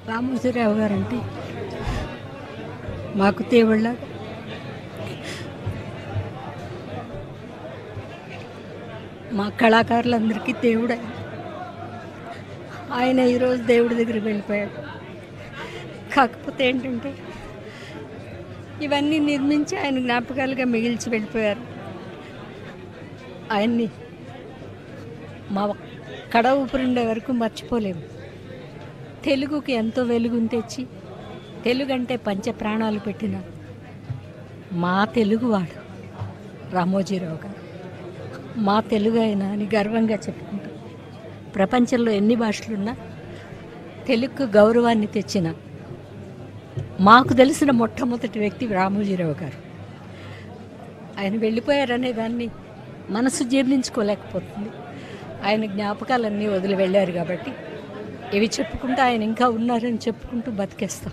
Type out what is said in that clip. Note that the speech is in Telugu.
రామోజీరావు గారంటే మాకు దేవుళ్ళ. మా కళాకారులందరికీ దేవుడే. ఆయన ఈరోజు దేవుడి దగ్గరికి వెళ్ళిపోయాడు. కాకపోతే ఏంటంటే ఇవన్నీ నిర్మించి ఆయన జ్ఞాపకాలుగా మిగిల్చి వెళ్ళిపోయారు. ఆయన్ని మా కడ ఊపిరిండే వరకు మర్చిపోలేము. తెలుగుకి ఎంతో వెలుగుని తెచ్చి తెలుగు అంటే పంచ ప్రాణాలు పెట్టిన మా తెలుగువాడు రామోజీరావు గారు. మా తెలుగు అయినా అని గర్వంగా చెప్పుకుంటాం. ప్రపంచంలో ఎన్ని భాషలున్నా తెలుగుకు గౌరవాన్ని తెచ్చిన మాకు తెలిసిన మొట్టమొదటి వ్యక్తి రామోజీరావు గారు. ఆయన వెళ్ళిపోయారనే దాన్ని మనసు జీర్ణించుకోలేకపోతుంది. ఆయన జ్ఞాపకాలన్నీ వదిలి వెళ్ళారు కాబట్టి ఇవి చెప్పుకుంటూ ఆయన ఇంకా ఉన్నారని చెప్పుకుంటూ బతికేస్తాం.